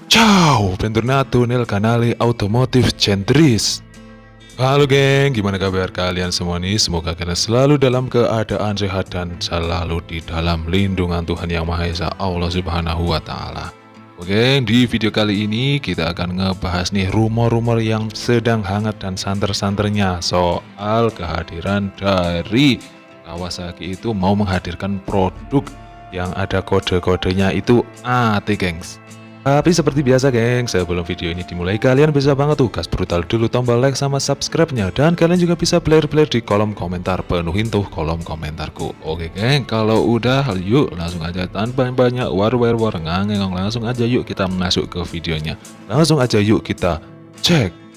Ciao, bentornato nel canale Automotive Centris. Halo geng, gimana kabar kalian semua nih? Semoga kalian selalu dalam keadaan sehat dan selalu di dalam lindungan Tuhan Yang Maha Esa, Allah Subhanahu wa Ta'ala. Oke, di video kali ini kita akan ngebahas nih rumor-rumor yang sedang hangat dan santer-santernya soal kehadiran dari Kawasaki itu mau menghadirkan produk yang ada kode-kodenya itu AT, gengs. Tapi seperti biasa geng, sebelum video ini dimulai kalian bisa banget tuh gas brutal dulu tombol like sama subscribe-nya. Dan kalian juga bisa player-player di kolom komentar, penuhin tuh kolom komentarku. Oke geng, kalau udah yuk langsung aja tanpa banyak war ngangeng, langsung aja yuk kita masuk ke videonya. Langsung aja yuk kita cek.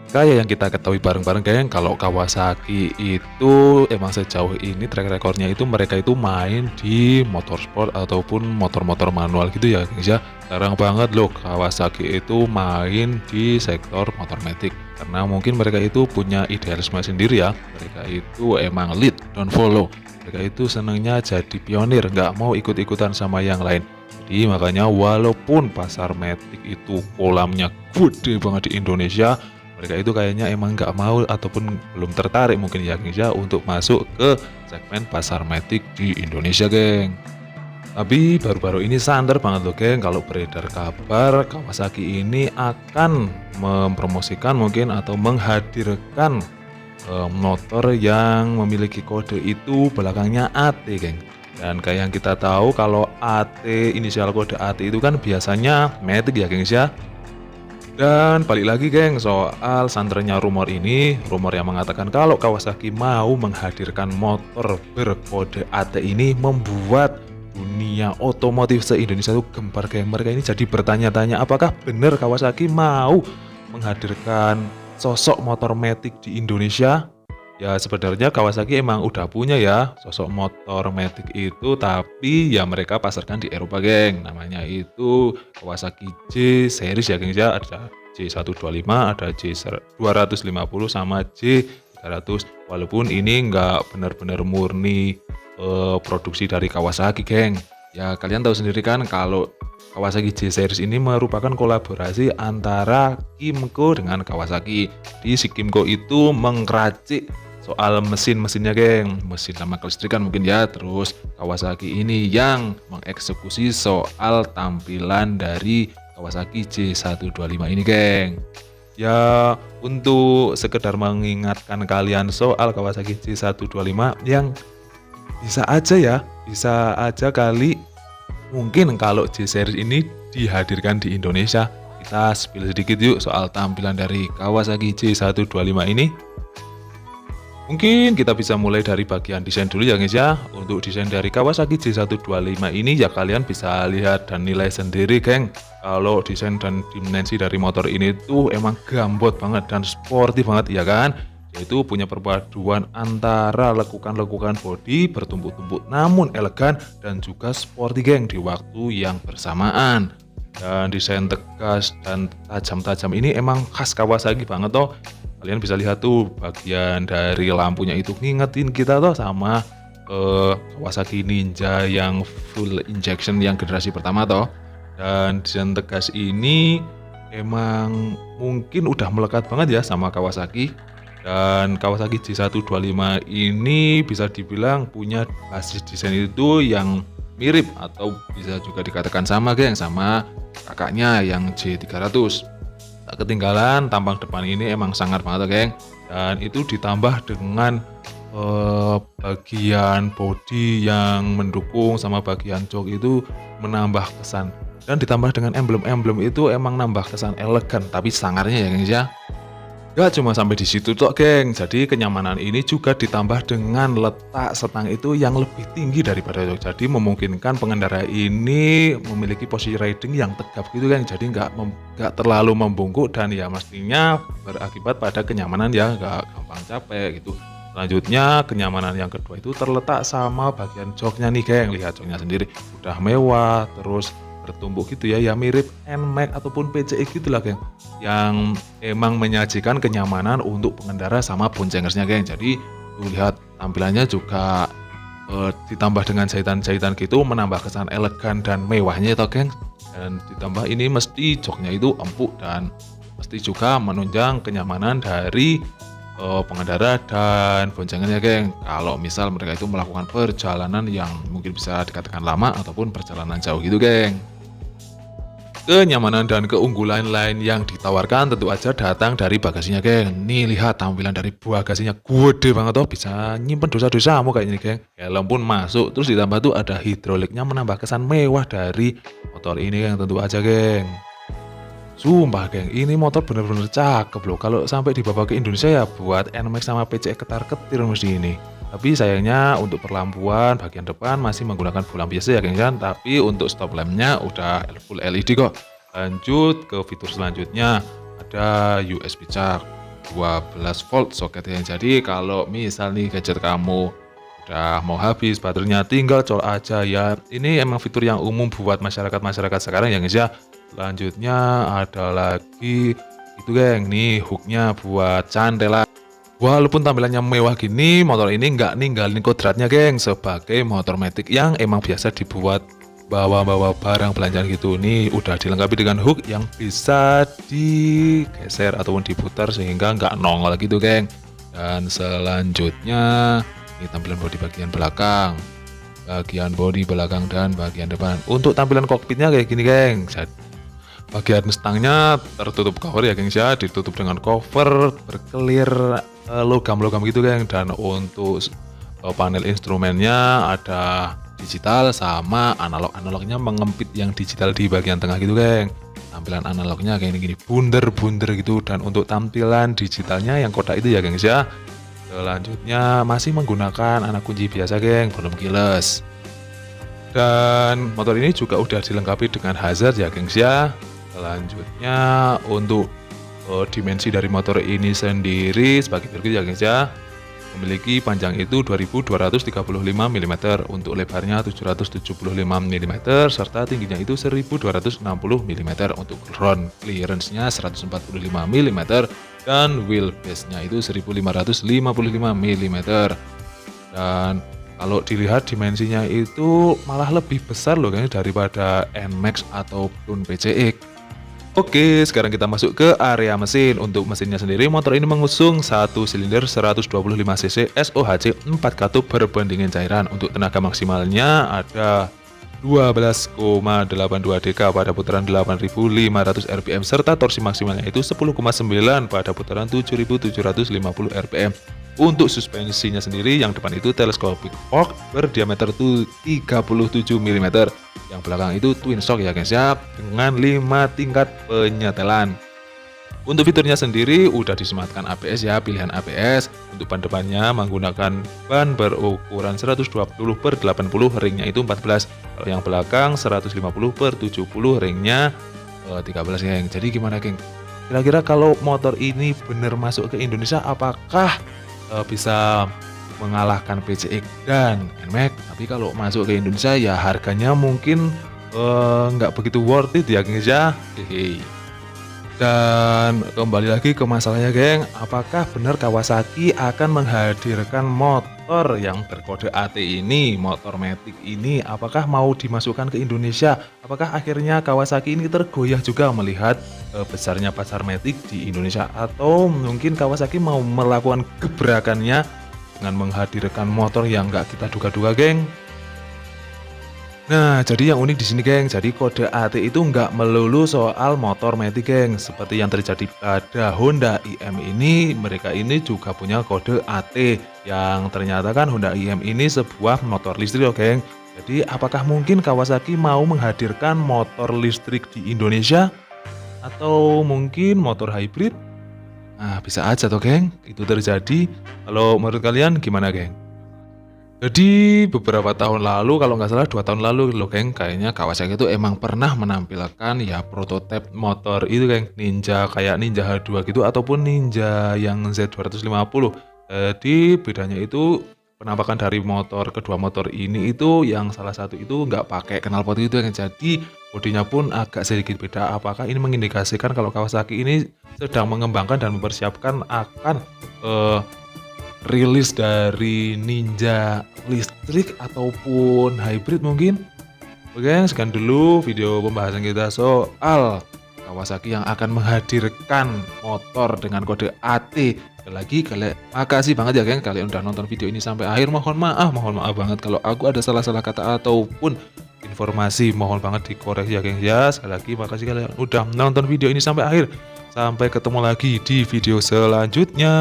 Kayak yang kita ketahui bareng-bareng geng, kalau Kawasaki itu emang sejauh ini track recordnya itu mereka itu main di motorsport ataupun motor-motor manual gitu ya guys ya. Jarang banget loh Kawasaki itu main di sektor motor metik, karena mungkin mereka itu punya idealisme sendiri ya. Mereka itu emang lead, don't follow. Mereka itu senangnya jadi pionir, nggak mau ikut-ikutan sama yang lain. Jadi makanya walaupun pasar metik itu kolamnya gede banget di Indonesia, mereka itu kayaknya emang nggak mau ataupun belum tertarik mungkin ya guys ya untuk masuk ke segmen pasar metik di Indonesia geng. Tapi baru-baru ini santer banget loh geng kalau beredar kabar Kawasaki ini akan mempromosikan mungkin atau menghadirkan motor yang memiliki kode itu belakangnya AT geng. Dan kayak yang kita tahu kalau AT, inisial kode AT itu kan biasanya metik ya gengs ya. Dan balik lagi geng soal santernya rumor ini, rumor yang mengatakan kalau Kawasaki mau menghadirkan motor berkode AT ini membuat dunia otomotif se-Indonesia itu gempar geng. Mereka ini jadi bertanya-tanya apakah benar Kawasaki mau menghadirkan sosok motor metik di Indonesia. Ya sebenarnya Kawasaki emang udah punya ya sosok motor metik itu, tapi ya mereka pasarkan di Eropa geng. Namanya itu Kawasaki J series ya geng ya. Ada J125, ada J250 sama J300. Walaupun ini nggak benar-benar murni produksi dari Kawasaki geng. Ya kalian tahu sendiri kan kalau Kawasaki J series ini merupakan kolaborasi antara Kymco dengan Kawasaki. Di si Kymco itu mengkracik soal mesin-mesinnya geng, mesin sama kelistrikan mungkin ya. Terus Kawasaki ini yang mengeksekusi soal tampilan dari Kawasaki J125 ini geng. Ya untuk sekedar mengingatkan kalian soal Kawasaki J125 yang bisa aja kali mungkin kalau J series ini dihadirkan di Indonesia. Kita spill sedikit yuk soal tampilan dari Kawasaki J125 ini. Mungkin kita bisa mulai dari bagian desain dulu ya guys ya. Untuk desain dari Kawasaki J125 ini ya kalian bisa lihat dan nilai sendiri geng. Kalau desain dan dimensi dari motor ini tuh emang gambot banget dan sporty banget ya kan. Yaitu punya perpaduan antara lekukan-lekukan bodi bertumpuk-tumpuk namun elegan dan juga sporty geng di waktu yang bersamaan. Dan desain tegas dan tajam-tajam ini emang khas Kawasaki banget toh. Kalian bisa lihat tuh bagian dari lampunya itu ngingetin kita toh sama Kawasaki Ninja yang full injection yang generasi pertama toh. Dan desain tegas ini emang mungkin udah melekat banget ya sama Kawasaki. Dan Kawasaki J125 ini bisa dibilang punya basis desain itu yang mirip atau bisa juga dikatakan sama geng sama kakaknya yang J300. Tak ketinggalan tampang depan ini emang sangat banget geng. Dan itu ditambah dengan bagian bodi yang mendukung sama bagian jok itu menambah kesan. Dan ditambah dengan emblem-emblem itu emang nambah kesan elegan tapi sangarnya ya guys ya. Gak cuma sampai di situ tok geng. Jadi kenyamanan ini juga ditambah dengan letak setang itu yang lebih tinggi daripada jok. Jadi memungkinkan pengendara ini memiliki posisi riding yang tegap gitu geng. Jadi nggak terlalu membungkuk dan ya mestinya berakibat pada kenyamanan ya, nggak gampang capek gitu. Selanjutnya kenyamanan yang kedua itu terletak sama bagian joknya nih geng. Lihat joknya sendiri udah mewah terus bertumbuk gitu ya, mirip NMAX ataupun PCX gitu lah geng, yang emang menyajikan kenyamanan untuk pengendara sama boncengersnya geng. Jadi tuh lihat tampilannya juga ditambah dengan jahitan-jahitan gitu menambah kesan elegan dan mewahnya itu geng. Dan ditambah ini mesti joknya itu empuk dan mesti juga menunjang kenyamanan dari pengendara dan boncengannya geng. Kalau misal mereka itu melakukan perjalanan yang mungkin bisa dikatakan lama ataupun perjalanan jauh gitu geng. Kenyamanan dan keunggulan lain yang ditawarkan tentu aja datang dari bagasinya geng. Nih lihat tampilan dari bagasinya gede banget tuh, bisa nyimpen dosa-dosamu kayak ini geng. Helm pun masuk, terus ditambah tuh ada hidroliknya menambah kesan mewah dari motor ini geng tentu aja geng. Sumpah geng, ini motor bener-bener cakep loh. Kalau sampai dibawa ke Indonesia ya buat NMAX sama PCX ketar-ketir mesti ini. Tapi sayangnya untuk perlampuan bagian depan masih menggunakan bola biasa ya geng kan. Tapi untuk stop lampnya udah full LED kok. Lanjut ke fitur selanjutnya, ada USB charge 12 volt soketnya. Jadi kalau misal nih gadget kamu udah mau habis baterainya, tinggal colok aja ya. Ini emang fitur yang umum buat masyarakat sekarang ya guys ya. Selanjutnya ada lagi itu geng, nih hooknya buat cantelan. Walaupun tampilannya mewah gini, motor ini nggak ninggalin kodratnya geng, sebagai motor matic yang emang biasa dibuat bawa-bawa barang belanjaan gitu. Nih udah dilengkapi dengan hook yang bisa digeser ataupun diputar sehingga nggak nongol gitu geng. Dan selanjutnya ini tampilan bodi bagian belakang, dan bagian depan. Untuk tampilan kokpitnya kayak gini geng. Bagian stangnya tertutup cover ya geng ya, ditutup dengan cover berkelir logam-logam gitu geng. Dan untuk panel instrumennya ada digital sama analognya mengempit yang digital di bagian tengah gitu geng. Tampilan analognya kayak gini bunder-bunder gitu. Dan untuk tampilan digitalnya yang kotak itu ya geng ya. Selanjutnya masih menggunakan anak kunci biasa geng, belum keyless. Dan motor ini juga udah dilengkapi dengan hazard ya gengs ya. Selanjutnya untuk dimensi dari motor ini sendiri sebagai berikut ya gengs ya. Memiliki panjang itu 2235 mm, untuk lebarnya 775 mm, serta tingginya itu 1260 mm, untuk ground clearance-nya 145 mm, dan wheelbase-nya itu 1555 mm. Dan kalau dilihat dimensinya itu malah lebih besar loh kan daripada NMAX ataupun PCX. Oke, sekarang kita masuk ke area mesin. Untuk mesinnya sendiri, motor ini mengusung 1 silinder 125 cc SOHC 4 katup berbandingin cairan. Untuk tenaga maksimalnya ada 12,82 dk pada putaran 8.500 rpm serta torsi maksimalnya itu 10,9 pada putaran 7.750 rpm. Untuk suspensinya sendiri, yang depan itu telescopic fork berdiameter 37 mm, yang belakang itu twin shock ya guys ya, dengan 5 tingkat penyetelan. Untuk fiturnya sendiri udah disematkan ABS ya, pilihan ABS. Untuk ban depannya menggunakan ban berukuran 120/80, ringnya itu 14. Kalau yang belakang 150/70, ringnya 13 geng. Jadi gimana geng? Kira-kira kalau motor ini bener masuk ke Indonesia, apakah bisa mengalahkan PCX dan NMAX? Tapi kalau masuk ke Indonesia ya harganya mungkin nggak begitu worth it ya guys ya. Dan kembali lagi ke masalahnya geng, apakah benar Kawasaki akan menghadirkan motor yang berkode AT ini, motor matic ini, apakah mau dimasukkan ke Indonesia? Apakah akhirnya Kawasaki ini tergoyah juga melihat besarnya pasar matic di Indonesia, atau mungkin Kawasaki mau melakukan gebrakannya dengan menghadirkan motor yang nggak kita duga-duga geng? Nah, jadi yang unik di sini geng, jadi kode AT itu nggak melulu soal motor matic geng. Seperti yang terjadi pada Honda IM ini, mereka ini juga punya kode AT, yang ternyata kan Honda IM ini sebuah motor listrik geng. Jadi apakah mungkin Kawasaki mau menghadirkan motor listrik di Indonesia? Atau mungkin motor hybrid? Nah, bisa aja tuh geng, itu terjadi. Kalau menurut kalian gimana geng? Jadi beberapa tahun lalu, kalau nggak salah 2 tahun lalu loh geng, kayaknya Kawasaki itu emang pernah menampilkan ya prototipe motor itu geng, Ninja, kayak Ninja H2 gitu ataupun Ninja yang Z250. Jadi bedanya itu penampakan dari kedua motor ini itu yang salah satu itu nggak pakai knalpot itu geng. Jadi bodinya pun agak sedikit beda. Apakah ini mengindikasikan kalau Kawasaki ini sedang mengembangkan dan mempersiapkan akan rilis dari Ninja listrik ataupun hybrid mungkin? Oke, sekian dulu video pembahasan kita soal Kawasaki yang akan menghadirkan motor dengan kode AT. Sekali lagi makasih banget ya geng kalian udah nonton video ini sampai akhir. Mohon maaf banget kalau aku ada salah-salah kata ataupun informasi, mohon banget dikoreksi ya geng ya. Sekali lagi makasih kalian udah nonton video ini sampai akhir. Sampai ketemu lagi di video selanjutnya.